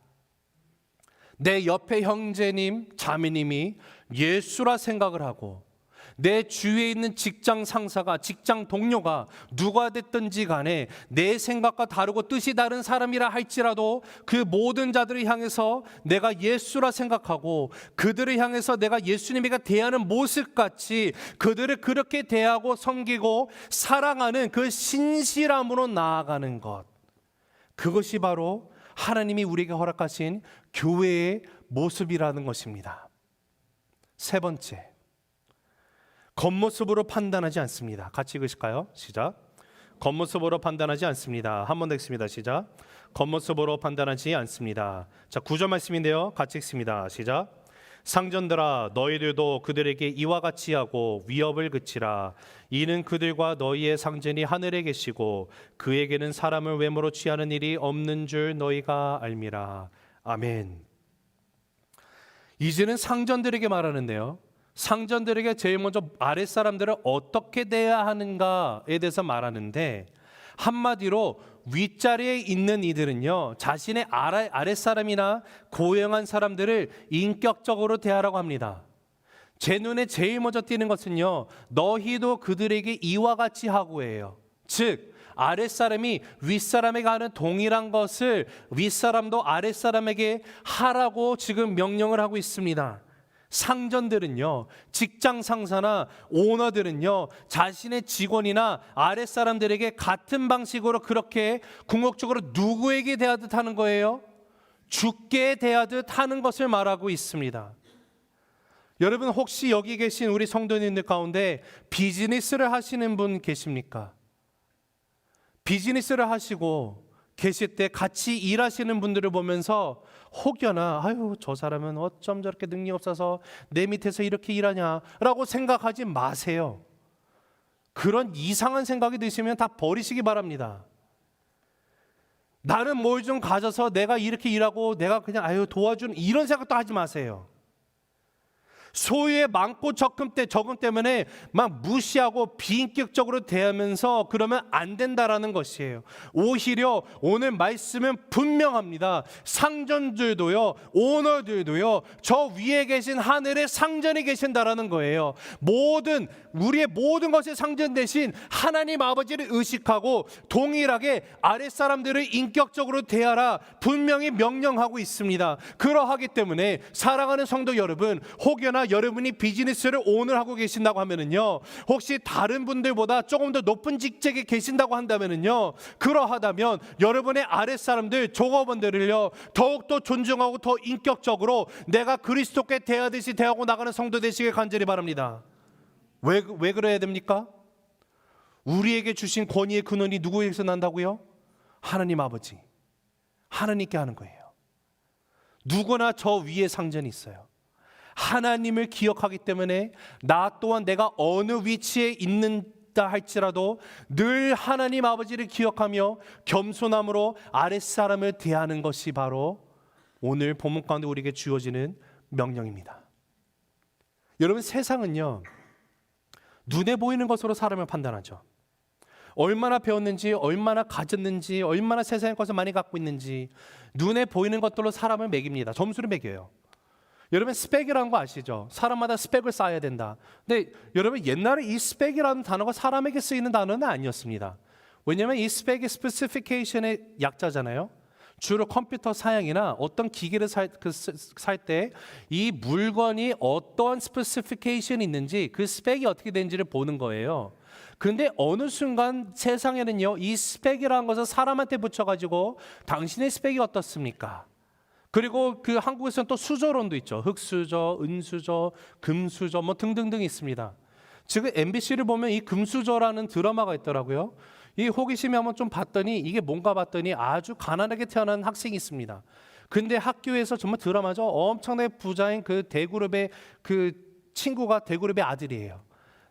내 옆에 형제님, 자매님이 예수라 생각을 하고 내 주위에 있는 직장 상사가, 직장 동료가 누가 됐든지 간에 내 생각과 다르고 뜻이 다른 사람이라 할지라도 그 모든 자들을 향해서 내가 예수라 생각하고 그들을 향해서 내가 예수님에게 대하는 모습같이 그들을 그렇게 대하고 섬기고 사랑하는 그 신실함으로 나아가는 것, 그것이 바로 하나님이 우리에게 허락하신 교회의 모습이라는 것입니다. 세 번째, 겉모습으로 판단하지 않습니다. 같이 읽으실까요? 시작. 겉모습으로 판단하지 않습니다. 한 번 더 읽습니다. 시작. 겉모습으로 판단하지 않습니다. 자, 9절 말씀인데요, 같이 읽습니다. 시작. 상전들아, 너희들도 그들에게 이와 같이 하고 위협을 그치라. 이는 그들과 너희의 상전이 하늘에 계시고 그에게는 사람을 외모로 취하는 일이 없는 줄 너희가 알미라. 아멘. 이제는 상전들에게 말하는데요, 상전들에게 제일 먼저 아랫사람들을 어떻게 대해야 하는가에 대해서 말하는데, 한마디로 윗자리에 있는 이들은요, 자신의 아랫사람이나 고용한 사람들을 인격적으로 대하라고 합니다. 제 눈에 제일 먼저 띄는 것은요, 너희도 그들에게 이와 같이 하고예요. 즉 아랫사람이 윗사람에게 하는 동일한 것을 윗사람도 아랫사람에게 하라고 지금 명령을 하고 있습니다. 상전들은요, 직장 상사나 오너들은요, 자신의 직원이나 아랫사람들에게 같은 방식으로 그렇게 궁극적으로 누구에게 대하듯 하는 거예요? 주께 대하듯 하는 것을 말하고 있습니다. 여러분, 혹시 여기 계신 우리 성도님들 가운데 비즈니스를 하시는 분 계십니까? 비즈니스를 하시고 계실 때 같이 일하시는 분들을 보면서 혹여나 아유, 저 사람은 어쩜 저렇게 능력이 없어서 내 밑에서 이렇게 일하냐라고 생각하지 마세요. 그런 이상한 생각이 드시면 다 버리시기 바랍니다. 나는 뭘 좀 가져서 내가 이렇게 일하고 내가 그냥 아유 도와주는 이런 생각도 하지 마세요. 소유의 많고 적금 때문에 막 무시하고 비인격적으로 대하면서 그러면 안 된다라는 것이에요. 오히려 오늘 말씀은 분명합니다. 상전들도요, 오너들도요, 저 위에 계신 하늘의 상전이 계신다라는 거예요. 우리의 모든 것의 상전 대신 하나님 아버지를 의식하고 동일하게 아랫사람들을 인격적으로 대하라 분명히 명령하고 있습니다. 그러하기 때문에 사랑하는 성도 여러분, 혹여나 여러분이 비즈니스를 오너하고 계신다고 하면은요, 혹시 다른 분들보다 조금 더 높은 직책에 계신다고 한다면은요, 그러하다면 여러분의 아랫사람들 종업원들을요 더욱더 존중하고 더 인격적으로 내가 그리스도께 대하듯이 대하고 나가는 성도 되시길 간절히 바랍니다. 왜 그래야 됩니까? 우리에게 주신 권위의 근원이 누구에게서 난다고요? 하나님 아버지, 하나님께 하는 거예요. 누구나 저 위에 상전이 있어요. 하나님을 기억하기 때문에 나 또한 내가 어느 위치에 있는다 할지라도 늘 하나님 아버지를 기억하며 겸손함으로 아랫사람을 대하는 것이 바로 오늘 본문 가운데 우리에게 주어지는 명령입니다. 여러분, 세상은요, 눈에 보이는 것으로 사람을 판단하죠. 얼마나 배웠는지, 얼마나 가졌는지, 얼마나 세상의 것을 많이 갖고 있는지 눈에 보이는 것들로 사람을 매깁니다. 점수를 매겨요. 여러분, 스펙이라는 거 아시죠? 사람마다 스펙을 쌓아야 된다. 근데 여러분, 옛날에 이 스펙이라는 단어가 사람에게 쓰이는 단어는 아니었습니다. 왜냐하면 이 스펙이 스페시피케이션의 약자잖아요. 주로 컴퓨터 사양이나 어떤 기계를 살 때 이 물건이 어떠한 스페시피케이션이 있는지 그 스펙이 어떻게 되는지를 보는 거예요. 근데 어느 순간 세상에는요, 이 스펙이라는 것을 사람한테 붙여가지고 당신의 스펙이 어떻습니까? 그리고 그 한국에서는 또 수저론도 있죠. 흑수저, 은수저, 금수저 뭐 등등등 있습니다. 지금 MBC를 보면 이 금수저라는 드라마가 있더라고요. 이 호기심이 한번 좀 봤더니 이게 뭔가 봤더니 아주 가난하게 태어난 학생이 있습니다. 근데 학교에서 정말 드라마죠. 엄청나게 부자인 그 대그룹의 그 친구가 대그룹의 아들이에요.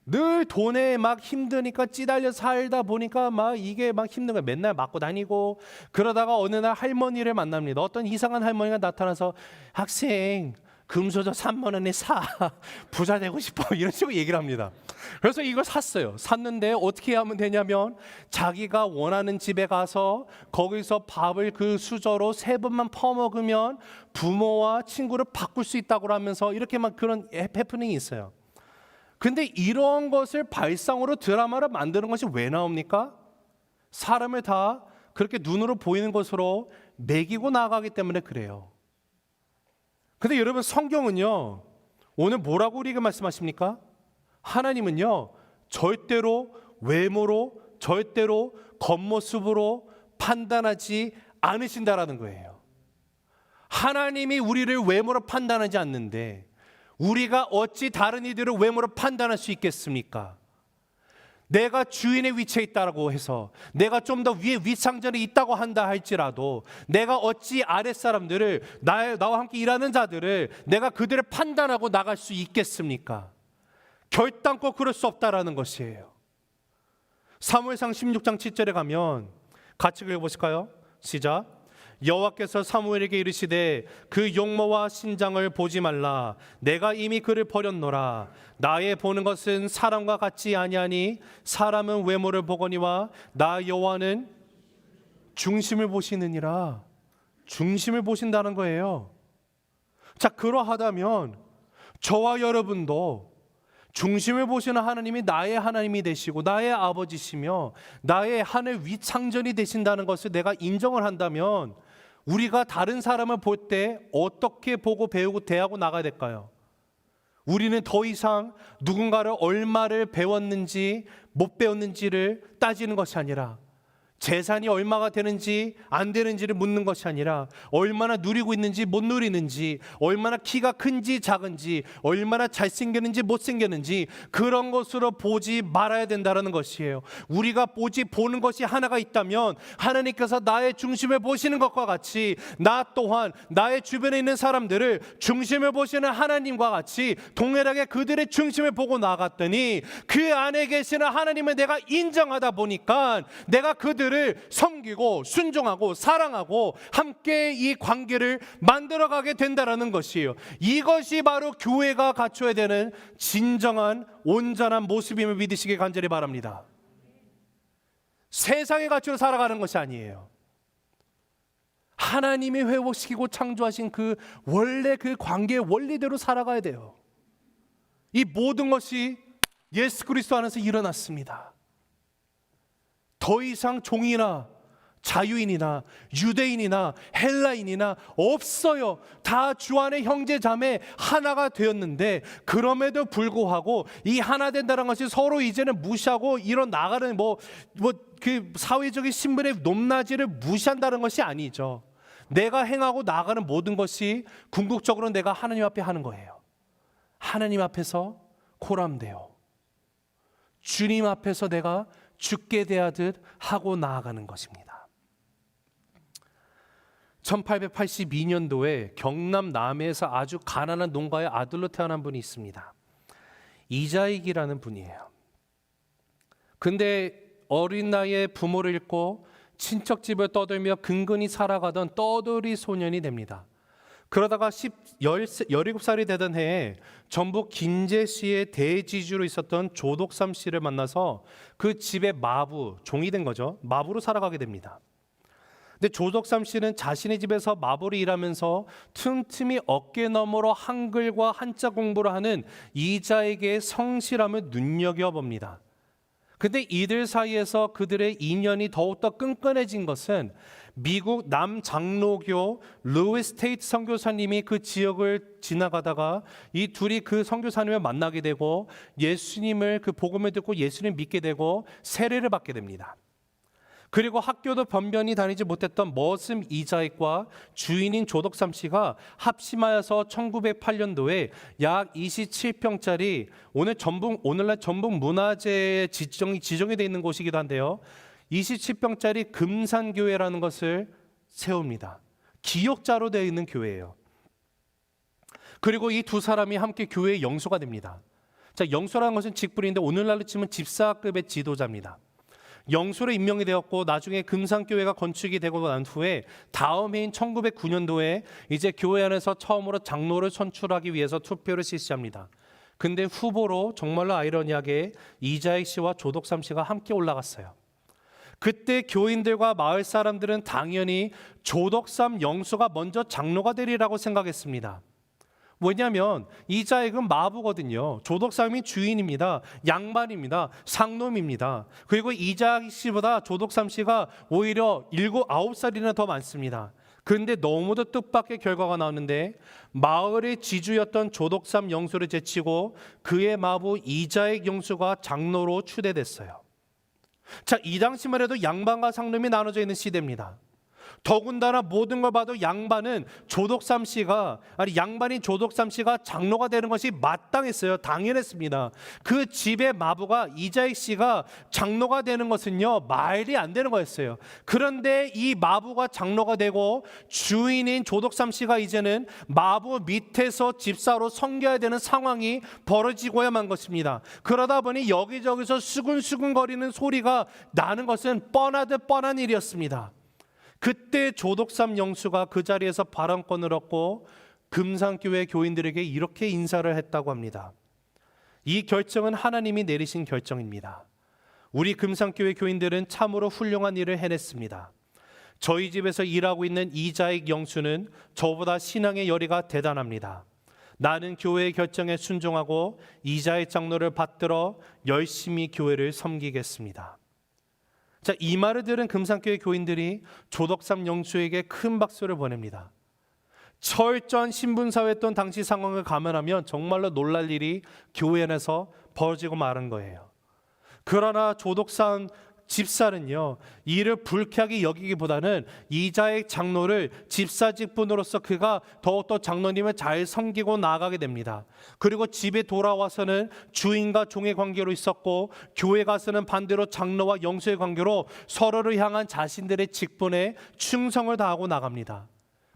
늘 돈에 막 힘드니까 찌달려 살다 보니까 막 이게 막 힘든 거예요. 맨날 맞고 다니고 그러다가 어느 날 할머니를 만납니다. 어떤 이상한 할머니가 나타나서 학생 금수저 3만 원에 사 부자 되고 싶어 이런 식으로 얘기를 합니다. 그래서 이걸 샀어요. 샀는데 어떻게 하면 되냐면 자기가 원하는 집에 가서 거기서 밥을 그 수저로 3번만 퍼먹으면 부모와 친구를 바꿀 수 있다고 하면서 이렇게만 그런 해프닝이 있어요. 근데 이런 것을 발상으로 드라마를 만드는 것이 왜 나옵니까? 사람을 다 그렇게 눈으로 보이는 것으로 매기고 나가기 때문에 그래요. 근데 여러분, 성경은요, 오늘 뭐라고 우리에게 말씀하십니까? 하나님은요, 절대로 외모로, 절대로 겉모습으로 판단하지 않으신다라는 거예요. 하나님이 우리를 외모로 판단하지 않는데 우리가 어찌 다른 이들을 외모로 판단할 수 있겠습니까? 내가 주인의 위치에 있다고 해서 내가 좀 더 위에 위상전에 있다고 한다 할지라도 내가 어찌 아랫사람들을 나와 함께 일하는 자들을 내가 그들을 판단하고 나갈 수 있겠습니까? 결단코 그럴 수 없다라는 것이에요. 사무엘상 16장 7절에 가면 같이 읽어보실까요? 시작. 여호와께서 사무엘에게 이르시되 그 용모와 신장을 보지 말라. 내가 이미 그를 버렸노라. 나의 보는 것은 사람과 같지 아니하니 사람은 외모를 보거니와 나 여호와는 중심을 보시느니라. 중심을 보신다는 거예요. 자, 그러하다면 저와 여러분도 중심을 보시는 하나님이 나의 하나님이 되시고 나의 아버지시며 나의 하늘 위창전이 되신다는 것을 내가 인정을 한다면 우리가 다른 사람을 볼 때 어떻게 보고 배우고 대하고 나가야 될까요? 우리는 더 이상 누군가를 얼마를 배웠는지 못 배웠는지를 따지는 것이 아니라 재산이 얼마가 되는지 안 되는지를 묻는 것이 아니라 얼마나 누리고 있는지 못 누리는지, 얼마나 키가 큰지 작은지, 얼마나 잘생겼는지 못생겼는지 그런 것으로 보지 말아야 된다는 것이에요. 우리가 보는 것이 하나가 있다면 하나님께서 나의 중심을 보시는 것과 같이 나 또한 나의 주변에 있는 사람들을 중심을 보시는 하나님과 같이 동일하게 그들의 중심을 보고 나갔더니 그 안에 계시는 하나님을 내가 인정하다 보니까 내가 그들을 섬기고 순종하고 사랑하고 함께 이 관계를 만들어가게 된다는 것이에요. 이것이 바로 교회가 갖춰야 되는 진정한 온전한 모습임을 믿으시기 간절히 바랍니다. 세상의 가치로 살아가는 것이 아니에요. 하나님이 회복시키고 창조하신 그 원래 그 관계의 원리대로 살아가야 돼요. 이 모든 것이 예수 그리스도 안에서 일어났습니다. 더 이상 종이나 자유인이나 유대인이나 헬라인이나 없어요. 다 주 안에 형제 자매 하나가 되었는데 그럼에도 불구하고 이 하나 된다는 것이 서로 이제는 무시하고 이런 나가는 그 사회적인 신분의 높낮이를 무시한다는 것이 아니죠. 내가 행하고 나가는 모든 것이 궁극적으로 내가 하나님 앞에 하는 거예요. 하나님 앞에서 고람되어 주님 앞에서 내가 죽게 대하듯 하고 나아가는 것입니다. 1882년도에 경남 남해에서 아주 가난한 농가의 아들로 태어난 분이 있습니다. 이자익이라는 분이에요. 근데 어린 나이에 부모를 잃고 친척 집을 떠돌며 근근히 살아가던 떠돌이 소년이 됩니다. 그러다가 17살이 되던 해에 전북 김제시의 대지주로 있었던 조덕삼 씨를 만나서 그 집의 마부, 종이 된 거죠. 마부로 살아가게 됩니다. 근데 조덕삼 씨는 자신의 집에서 마부로 일하면서 틈틈이 어깨 너머로 한글과 한자 공부를 하는 이자에게 성실함을 눈여겨봅니다. 근데 이들 사이에서 그들의 인연이 더욱더 끈끈해진 것은 미국 남장로교 루이스 테이트 선교사님이 그 지역을 지나가다가 이 둘이 그 선교사님을 만나게 되고 예수님을 그 복음을 듣고 예수님을 믿게 되고 세례를 받게 됩니다. 그리고 학교도 변변히 다니지 못했던 머슴 이자익과 주인인 조덕삼 씨가 합심하여서 1908년도에 약 27평짜리 오늘날 전북 문화재에 지정이 되어 있는 곳이기도 한데요. 27평짜리 금산교회라는 것을 세웁니다. 기역자로 되어 있는 교회예요. 그리고 이 두 사람이 함께 교회의 영수가 됩니다. 자, 영수라는 것은 직분인데 오늘날로 치면 집사급의 지도자입니다. 영수로 임명이 되었고 나중에 금산교회가 건축이 되고 난 후에 다음 해인 1909년도에 이제 교회 안에서 처음으로 장로를 선출하기 위해서 투표를 실시합니다. 근데 후보로 정말로 아이러니하게 이자익 씨와 조덕삼 씨가 함께 올라갔어요. 그때 교인들과 마을 사람들은 당연히 조덕삼 영수가 먼저 장로가 되리라고 생각했습니다. 왜냐하면 이자익은 마부거든요. 조덕삼이 주인입니다. 양반입니다. 상놈입니다. 그리고 이자익 씨보다 조덕삼 씨가 오히려 7, 9살이나 더 많습니다. 그런데 너무도 뜻밖의 결과가 나오는데 마을의 지주였던 조덕삼 영수를 제치고 그의 마부 이자익 영수가 장로로 추대됐어요. 자, 이 당시만 해도 양반과 상놈이 나눠져 있는 시대입니다. 더군다나 모든 걸 봐도 양반인 조덕삼 씨가 장로가 되는 것이 마땅했어요. 당연했습니다. 그 집의 마부가 이자익 씨가 장로가 되는 것은요, 말이 안 되는 거였어요. 그런데 이 마부가 장로가 되고 주인인 조덕삼 씨가 이제는 마부 밑에서 집사로 섬겨야 되는 상황이 벌어지고야만 것입니다. 그러다 보니 여기저기서 수근수근거리는 소리가 나는 것은 뻔하듯 뻔한 일이었습니다. 그때 조덕삼 영수가 그 자리에서 발언권을 얻고 금산교회 교인들에게 이렇게 인사를 했다고 합니다. 이 결정은 하나님이 내리신 결정입니다. 우리 금산교회 교인들은 참으로 훌륭한 일을 해냈습니다. 저희 집에서 일하고 있는 이자익 영수는 저보다 신앙의 열의가 대단합니다. 나는 교회의 결정에 순종하고 이자익 장로를 받들어 열심히 교회를 섬기겠습니다. 자, 이 말을 들은 금산교회 교인들이 조덕삼 영수에게 큰 박수를 보냅니다. 철저한 신분사회였던 당시 상황을 감안하면 정말로 놀랄 일이 교회 안에서 벌어지고 마는 거예요. 그러나 조덕삼 집사는요, 이를 불쾌하게 여기기보다는 이자익 장로를 집사 직분으로서 그가 더욱더 장로님을 잘 섬기고 나아가게 됩니다. 그리고 집에 돌아와서는 주인과 종의 관계로 있었고 교회 가서는 반대로 장로와 영수의 관계로 서로를 향한 자신들의 직분에 충성을 다하고 나갑니다.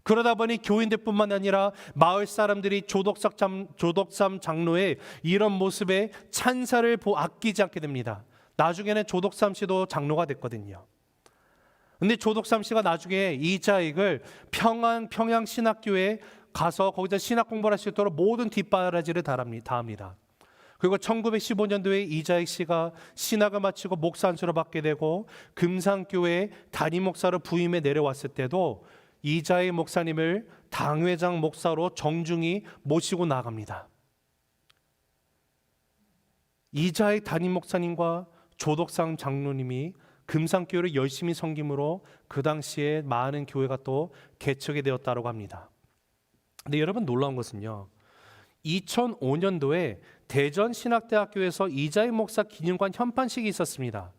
그러다 보니 교인들뿐만 아니라 마을 사람들이 조덕삼 장로의 이런 모습에 찬사를 아끼지 않게 됩니다. 나중에는 조덕삼 씨도 장로가 됐거든요. 근데 조덕삼 씨가 나중에 이자익을 평양 신학교에 가서 거기서 신학 공부를 할 수 있도록 모든 뒷바라지를 다합니다. 그리고 1915년도에 이자익 씨가 신학을 마치고 목사 안수를 받게 되고 금산교회 담임 목사로 부임해 내려왔을 때도 이자익 목사님을 당회장 목사로 정중히 모시고 나갑니다. 이자익 담임 목사님과 조덕삼 장로님이 금산교회를 열심히 섬김으로 그 당시에 많은 교회가 또 개척이 되었다고 합니다. 근데 여러분 놀라운 것은요, 2005년도에 대전신학대학교에서 이자익 목사 기념관 현판식이 있었습니다.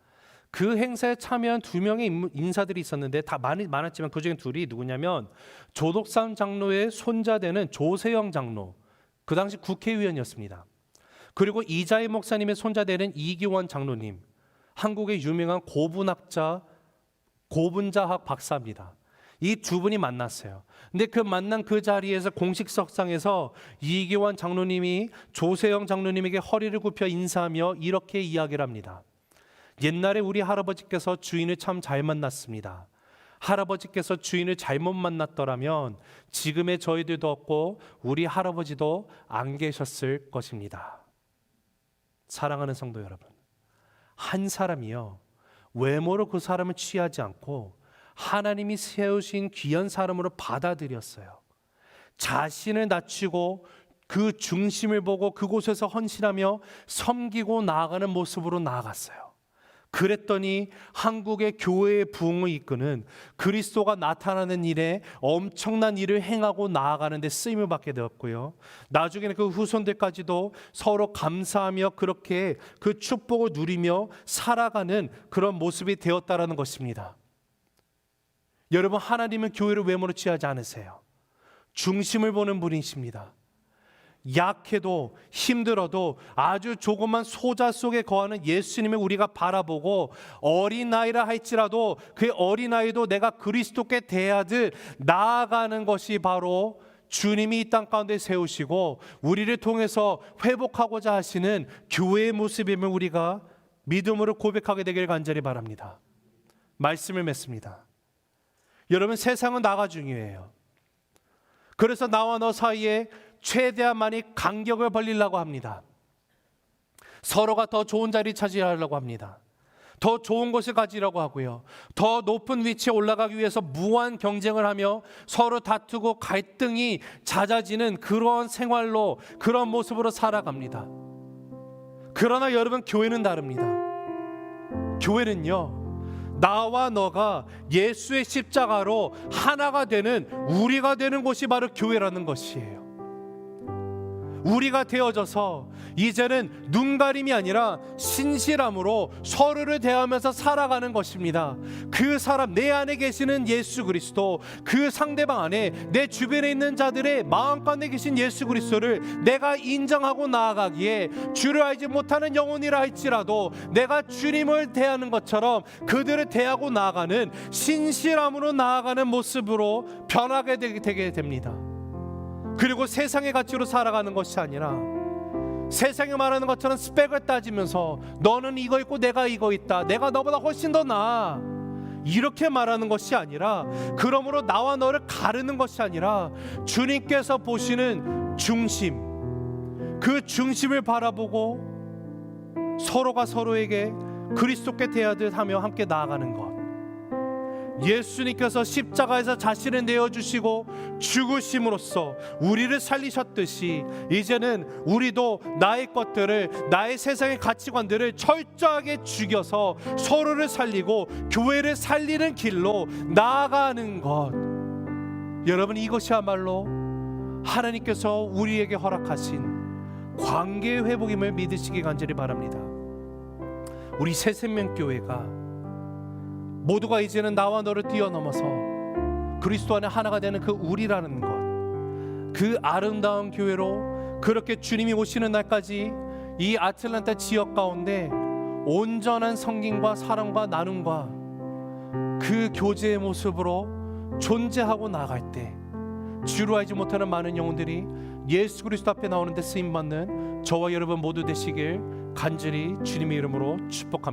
그 행사에 참여한 2명의 인사들이 있었는데 다 많았지만 그 중에 둘이 누구냐면 조덕삼 장로의 손자되는 조세영 장로, 그 당시 국회의원이었습니다. 그리고 이자익 목사님의 손자되는 이기원 장로님, 한국의 유명한 고분자학 박사입니다. 이 두 분이 만났어요. 근데 그 만난 그 자리에서 공식석상에서 이기환 장로님이 조세영 장로님에게 허리를 굽혀 인사하며 이렇게 이야기를 합니다. 옛날에 우리 할아버지께서 주인을 참 잘 만났습니다. 할아버지께서 주인을 잘못 만났더라면 지금의 저희들도 없고 우리 할아버지도 안 계셨을 것입니다. 사랑하는 성도 여러분, 한 사람이요, 외모로 그 사람을 취하지 않고 하나님이 세우신 귀한 사람으로 받아들였어요. 자신을 낮추고 그 중심을 보고 그곳에서 헌신하며 섬기고 나아가는 모습으로 나아갔어요. 그랬더니 한국의 교회의 부흥을 이끄는 그리스도가 나타나는 일에 엄청난 일을 행하고 나아가는 데 쓰임을 받게 되었고요. 나중에는 그 후손들까지도 서로 감사하며 그렇게 그 축복을 누리며 살아가는 그런 모습이 되었다라는 것입니다. 여러분, 하나님은 교회를 외모로 취하지 않으세요. 중심을 보는 분이십니다. 약해도 힘들어도 아주 조그만 소자 속에 거하는 예수님을 우리가 바라보고 어린아이라 할지라도 그 어린아이도 내가 그리스도께 대하듯 나아가는 것이 바로 주님이 이 땅 가운데 세우시고 우리를 통해서 회복하고자 하시는 교회의 모습임을 우리가 믿음으로 고백하게 되길 간절히 바랍니다. 말씀을 맺습니다. 여러분, 세상은 나가 중요해요. 그래서 나와 너 사이에 최대한 많이 간격을 벌리려고 합니다. 서로가 더 좋은 자리 차지하려고 합니다. 더 좋은 것을 가지려고 하고요. 더 높은 위치에 올라가기 위해서 무한 경쟁을 하며 서로 다투고 갈등이 잦아지는 그런 생활로, 그런 모습으로 살아갑니다. 그러나 여러분, 교회는 다릅니다. 교회는요, 나와 너가 예수의 십자가로 하나가 되는, 우리가 되는 곳이 바로 교회라는 것이에요. 우리가 되어져서 이제는 눈가림이 아니라 신실함으로 서로를 대하면서 살아가는 것입니다. 그 사람, 내 안에 계시는 예수 그리스도, 그 상대방 안에, 내 주변에 있는 자들의 마음 가운데 계신 예수 그리스도를 내가 인정하고 나아가기에 주를 알지 못하는 영혼이라 할지라도 내가 주님을 대하는 것처럼 그들을 대하고 나아가는, 신실함으로 나아가는 모습으로 변하게 되게 됩니다. 그리고 세상의 가치로 살아가는 것이 아니라 세상이 말하는 것처럼 스펙을 따지면서 너는 이거 있고 내가 이거 있다, 내가 너보다 훨씬 더 나아, 이렇게 말하는 것이 아니라, 그러므로 나와 너를 가르는 것이 아니라 주님께서 보시는 중심, 그 중심을 바라보고 서로가 서로에게 그리스도께 대하듯 하며 함께 나아가는 것. 예수님께서 십자가에서 자신을 내어주시고 죽으심으로써 우리를 살리셨듯이 이제는 우리도 나의 것들을, 나의 세상의 가치관들을 철저하게 죽여서 서로를 살리고 교회를 살리는 길로 나아가는 것. 여러분, 이것이야말로 하나님께서 우리에게 허락하신 관계의 회복임을 믿으시기 간절히 바랍니다. 우리 새생명교회가 모두가 이제는 나와 너를 뛰어넘어서 그리스도 안에 하나가 되는 그 우리라는 것, 그 아름다운 교회로 그렇게 주님이 오시는 날까지 이 아틀란타 지역 가운데 온전한 성김과 사랑과 나눔과 그 교제의 모습으로 존재하고 나갈 때 주로 알지 못하는 많은 영혼들이 예수 그리스도 앞에 나오는데 쓰임받는 저와 여러분 모두 되시길 간절히 주님의 이름으로 축복합니다.